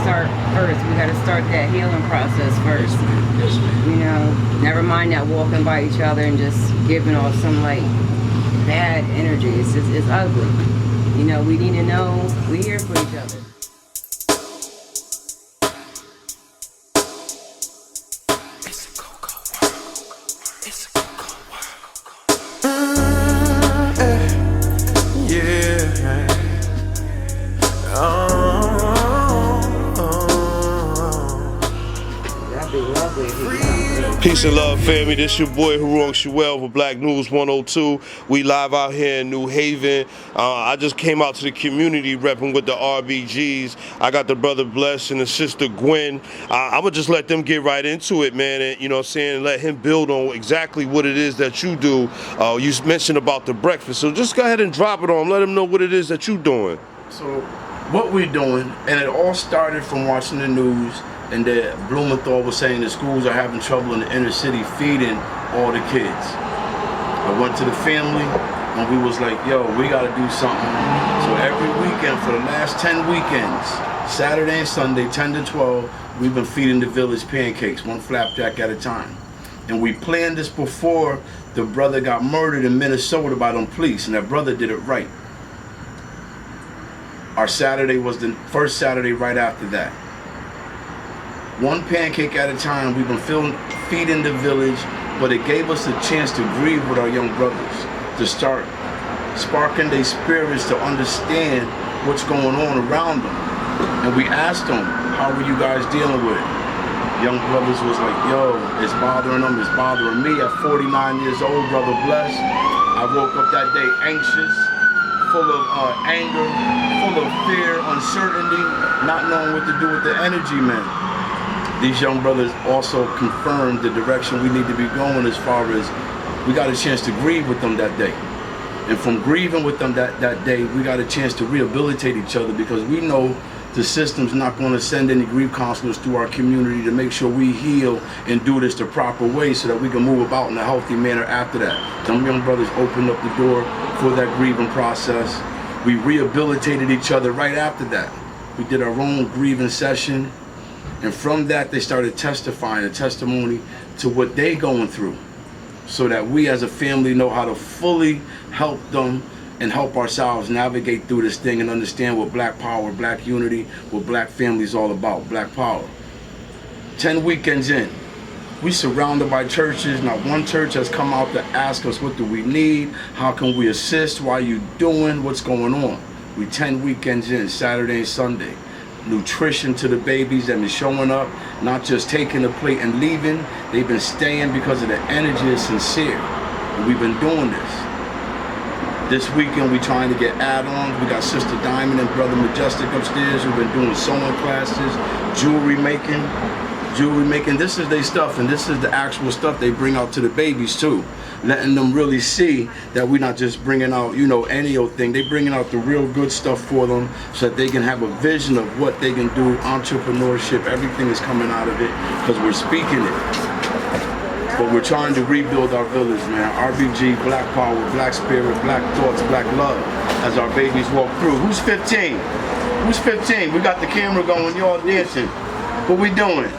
start first. We got to start that healing process first. Yes, ma'am. You know, never mind that walking by each other and just giving off some like bad energy. It's ugly. You know, we need to know we're here for each other. Peace and love, family. This your boy HERU for Black News 102. We live out here in New Haven. I just came out to the community repping with the RBG'S. I got the brother Bless and the sister Gwen. I would just let them get right into it, man, and you know what I'm saying, let him build on exactly what it is that you do. You mentioned about the breakfast, so just go ahead and drop it on him. Let him know what it is that you doing. So what we're doing, and it all started from watching the news, and that Blumenthal was saying the schools are having trouble in the inner city feeding all the kids. I went to the family and we was like, yo, we gotta do something. So every weekend for the last 10 weekends, Saturday and Sunday, 10 to 12, we've been feeding the village pancakes, one flapjack at a time. And we planned this before the brother got murdered in Minnesota by them police, and that brother did it right. Our Saturday was the first Saturday right after that. One pancake at a time, we've been feeding the village, but it gave us a chance to grieve with our young brothers, to start sparking their spirits to understand what's going on around them. And we asked them, how were you guys dealing with it? Young brothers was like, yo, it's bothering them, it's bothering me. At 49 years old, brother Bless, I woke up that day anxious, full of anger, full of fear, uncertainty, not knowing what to do with the energy, man. These young brothers also confirmed the direction we need to be going, as far as we got a chance to grieve with them that day. And from grieving with them that day, we got a chance to rehabilitate each other, because we know the system's not going to send any grief counselors to our community to make sure we heal and do this the proper way so that we can move about in a healthy manner after that. Some young brothers opened up the door for that grieving process. We rehabilitated each other right after that. We did our own grieving session. And from that, they started testifying, a testimony to what they going through, so that we as a family know how to fully help them and help ourselves navigate through this thing and understand what Black power, Black unity, what Black family is all about, Black power. 10 weekends in, we surrounded by churches. Not one church has come out to ask us, what do we need? How can we assist? Why are you doing? What's going on? We 10 weekends in, Saturday and Sunday. Nutrition to the babies that been showing up, not just taking the plate and leaving. They've been staying because of the energy is sincere. And we've been doing this. This weekend we trying to get add-ons. We got Sister Diamond and Brother Majestic upstairs who've been doing sewing classes, jewelry making. This is their stuff, and this is the actual stuff they bring out to the babies too. Letting them really see that we're not just bringing out, you know, any old thing. They bringing out the real good stuff for them so that they can have a vision of what they can do. Entrepreneurship, everything is coming out of it because we're speaking it. But we're trying to rebuild our village, man. RBG, Black power, Black spirit, Black thoughts, Black love as our babies walk through. Who's 15? Who's 15? We got the camera going, y'all dancing. What we doing?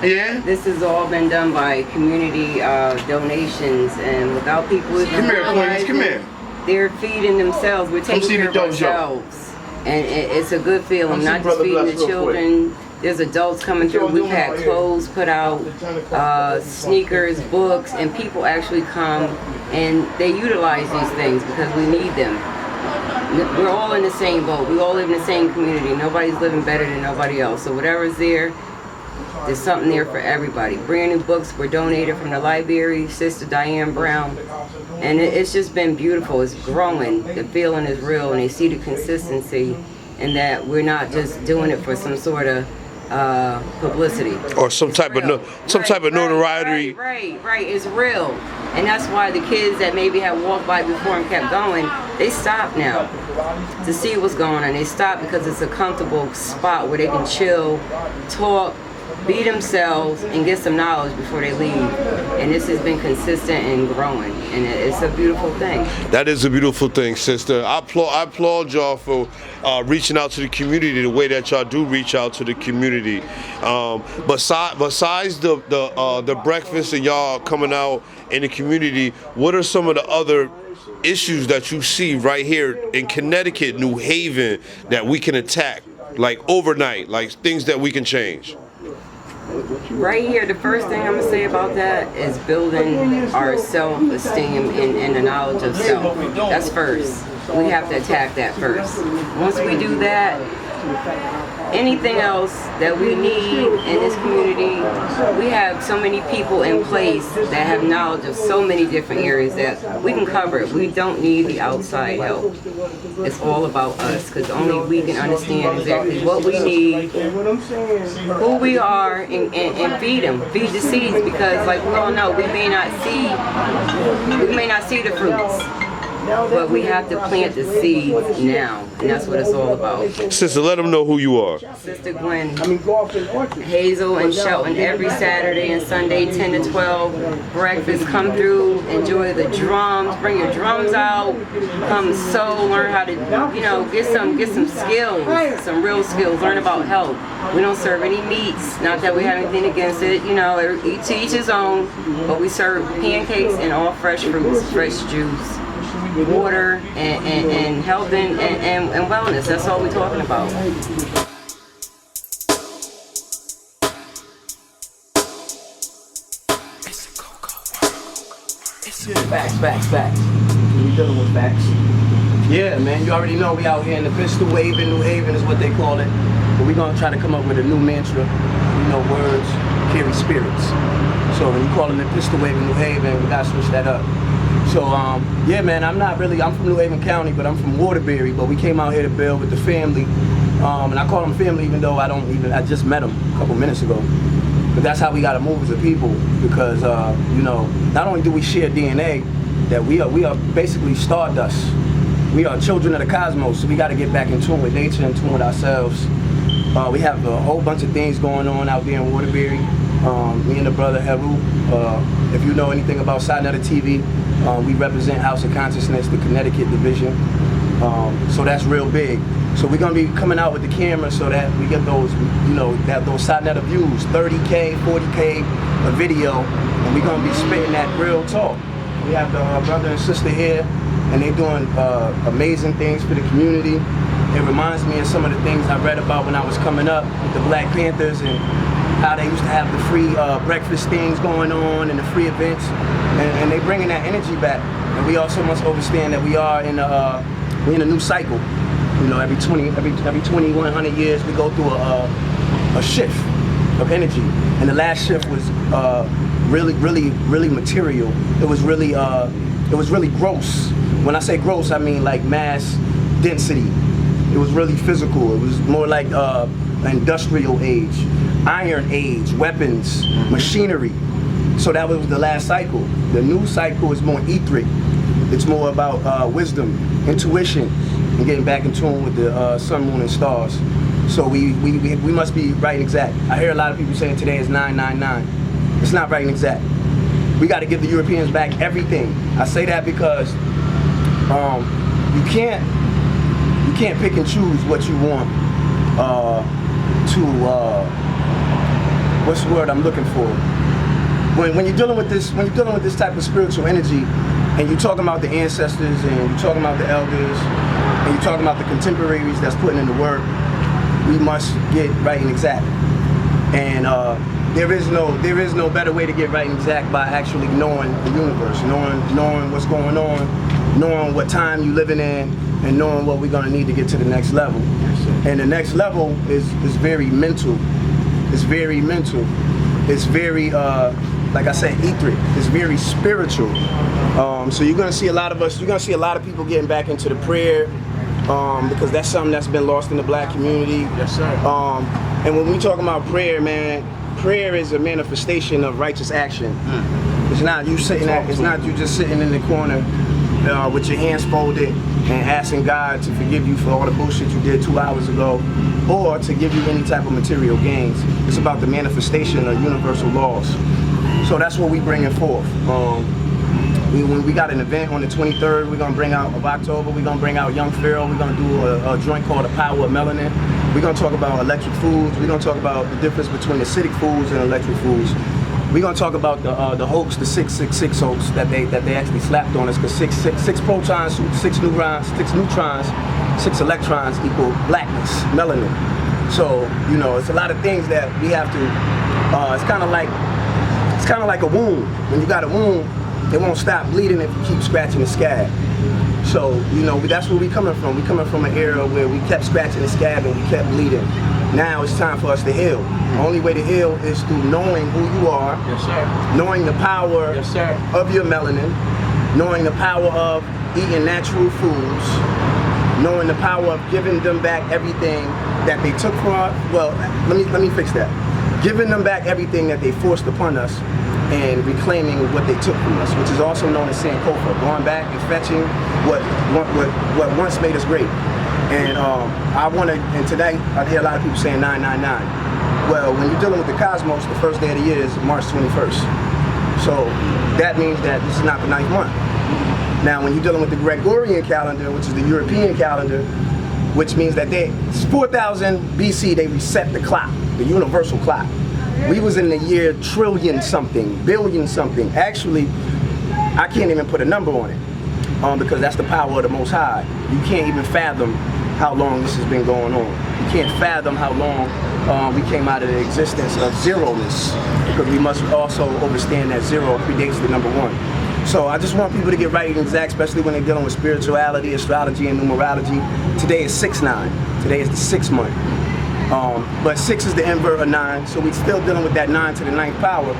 Yeah? This has all been done by community donations, and without people even come here, Queens, come here. They're feeding themselves. We're taking care of ourselves. And it's a good feeling, not just feeding the children. There's adults coming through. We've had clothes put out, sneakers, books, and people actually come and they utilize these things because we need them. We're all in the same boat. We all live in the same community. Nobody's living better than nobody else. So whatever's there, there's something there for everybody. Brand new books were donated from the library, Sister Diane Brown. And it's just been beautiful. It's growing. The feeling is real, and they see the consistency, and that we're not just doing it for some sort of publicity or some type of notoriety. Right. It's real, and that's why the kids that maybe had walked by before and kept going, they stop now to see what's going on. They stop because it's a comfortable spot where they can chill, talk, be themselves and get some knowledge before they leave. And this has been consistent and growing, and it's a beautiful thing. That is a beautiful thing, sister. I applaud y'all for reaching out to the community the way that y'all do reach out to the community. Besides the breakfast and y'all coming out in the community, what are some of the other issues that you see right here in Connecticut, New Haven, that we can attack, like overnight, like things that we can change? Right here, the first thing I'm going to say about that is building our self-esteem and the knowledge of self. That's first. We have to attack that first. Once we do that, anything else that we need in this community, we have so many people in place that have knowledge of so many different areas that we can cover it. We don't need the outside help. It's all about us, because only we can understand exactly what we need, who we are, and feed them, feed the seeds, because like we all know, we may not see the fruits, but we have to plant the seeds now, and that's what it's all about. Sister, let them know who you are. Sister Gwen, Hazel and Shelton, every Saturday and Sunday, 10 to 12. Breakfast, come through, enjoy the drums, bring your drums out, come sew, learn how to, get some skills, some real skills, learn about health. We don't serve any meats, not that we have anything against it, to each his own, but we serve pancakes and all fresh fruits, fresh juice, water, and health and wellness. That's all we're talking about. Facts. We dealing with facts. Yeah, man, you already know we out here in the pistol waving, New Haven is what they call it. But we're gonna try to come up with a new mantra. Words carry spirits. So when you calling it pistol waving New Haven, we gotta switch that up. So yeah, man, I'm from New Haven County, but I'm from Waterbury. But we came out here to build with the family, and I call them family even though I just met them a couple minutes ago. But that's how we gotta move as a people, because not only do we share DNA, that we are basically stardust. We are children of the cosmos, so we gotta get back in tune with nature, in tune with ourselves. We have a whole bunch of things going on out there in Waterbury. Me and the brother HERU, if you know anything about Side TV, we represent House of Consciousness, the Connecticut division. So that's real big. So we're gonna be coming out with the camera so that we get those, those Side views, 30K, 40K a video, and we're gonna be spitting that real talk. We have the brother and sister here, and they're doing amazing things for the community. It reminds me of some of the things I read about when I was coming up with the Black Panthers, and how they used to have the free breakfast things going on and the free events, and they bringing that energy back. And we also must understand that we're in a new cycle. Every 2100 years we go through a shift of energy, and the last shift was really material. It was really gross. When I say gross, I mean like mass density. It was really physical. It was more like industrial age, iron age, weapons, machinery. So that was the last cycle. The new cycle is more etheric. It's more about wisdom, intuition, and getting back in tune with the sun, moon, and stars. So we must be right and exact. I hear a lot of people saying today is 999. It's not right and exact. We got to give the Europeans back everything. I say that because you can't pick and choose what you want what's the word I'm looking for? When you're dealing with this type of spiritual energy, and you're talking about the ancestors, and you're talking about the elders, and you're talking about the contemporaries that's putting in the work, we must get right and exact. And there is no better way to get right and exact by actually knowing the universe, knowing what's going on, knowing what time you're living in, and knowing what we're gonna need to get to the next level. And the next level is very mental. It's very mental. It's very, like I said, etheric. It's very spiritual. So you're gonna see a lot of people getting back into the prayer, because that's something that's been lost in the Black community. Yes, sir. And when we talk about prayer, man, prayer is a manifestation of righteous action. It's not you just sitting in the corner with your hands folded and asking God to forgive you for all the bullshit you did 2 hours ago, or to give you any type of material gains. It's about the manifestation of universal laws. So that's what we bringing forth. When we got an event on the 23rd, we're gonna bring out of October. We're gonna bring out Young Pharaoh. We're gonna do a joint called The Power of Melanin. We're gonna talk about electric foods. We're gonna talk about the difference between acidic foods and electric foods. We're gonna talk about the hoax, the 666 hoax that they actually slapped on us, because six protons, 6 neutrons, 6 electrons equal blackness, melanin. So you know, it's a lot of things that we have to. It's kind of like a wound. When you got a wound, it won't stop bleeding if you keep scratching the scab. So, you know, that's where we coming from. We coming from an era where we kept scratching the scab and we kept bleeding. Now it's time for us to heal. The only way to heal is through knowing who you are, Yes, sir. knowing the power Yes, sir. of your melanin, knowing the power of eating natural foods, knowing the power of giving them back everything that they took from us. Well, let me fix that. Giving them back everything that they forced upon us, and reclaiming what they took from us, which is also known as Sankofa, going back and fetching what once made us great. And and today I hear a lot of people saying 999. Well, when you're dealing with the cosmos, the first day of the year is March 21st. So that means that this is not the 9th month. Now, when you're dealing with the Gregorian calendar, which is the European calendar, which means that 4000 BC, they reset the clock, the universal clock. We was in the year trillion something, billion something. Actually, I can't even put a number on it, because that's the power of the Most High. You can't even fathom how long this has been going on. You can't fathom how long we came out of the existence of zeroness, because we must also understand that zero predates the number 1. So I just want people to get right and exact, especially when they're dealing with spirituality, astrology, and numerology. Today is 6/9. Today is the 6th month. But 6 is the invert of 9, so we're still dealing with that 9 to the 9th power.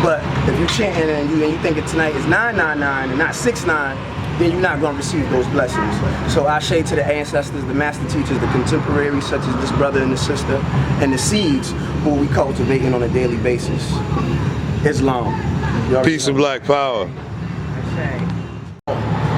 But if you're chanting and you think that tonight is 999 and not 69, then you're not going to receive those blessings. So I say to the ancestors, the master teachers, the contemporaries such as this brother and this sister, and the seeds who we cultivating on a daily basis. Islam. Peace and black power.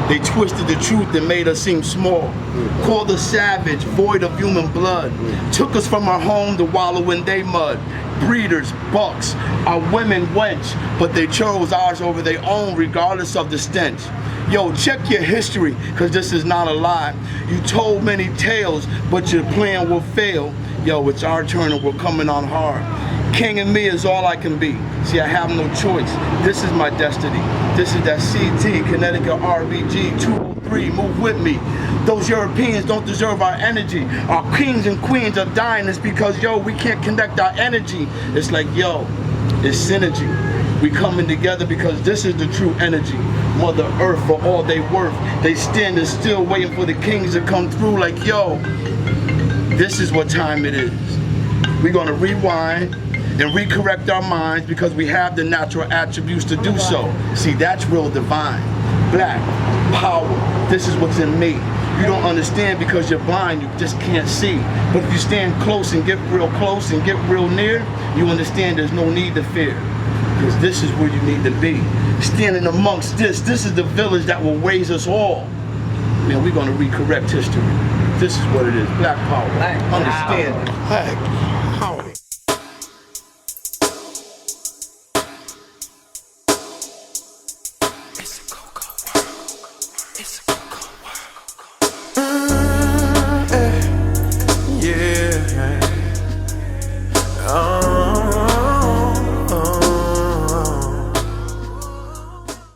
They twisted the truth and made us seem small. Called us savage, void of human blood. Took us from our home to wallow in their mud. Breeders, bucks, our women wench, but they chose ours over their own regardless of the stench. Yo, check your history, cause this is not a lie. You told many tales, but your plan will fail. Yo, it's our turn and we're coming on hard. King and me is all I can be. See, I have no choice. This is my destiny. This is that CT, Connecticut RBG 203, move with me. Those Europeans don't deserve our energy. Our kings and queens are dying. It's because, yo, we can't connect our energy. It's like, yo, it's synergy. We coming together because this is the true energy. Mother Earth for all they worth. They standing still waiting for the kings to come through like, yo, this is what time it is. We're gonna rewind and recorrect our minds because we have the natural attributes to do so. See, that's real divine. Black power, this is what's in me. You don't understand because you're blind, you just can't see. But if you stand close and get real close and get real near, you understand there's no need to fear. Because this is where you need to be. Standing amongst this is the village that will raise us all. Man, we're gonna recorrect history. This is what it is, black power. Black Understand. Black power. It's a cocoa world. It's a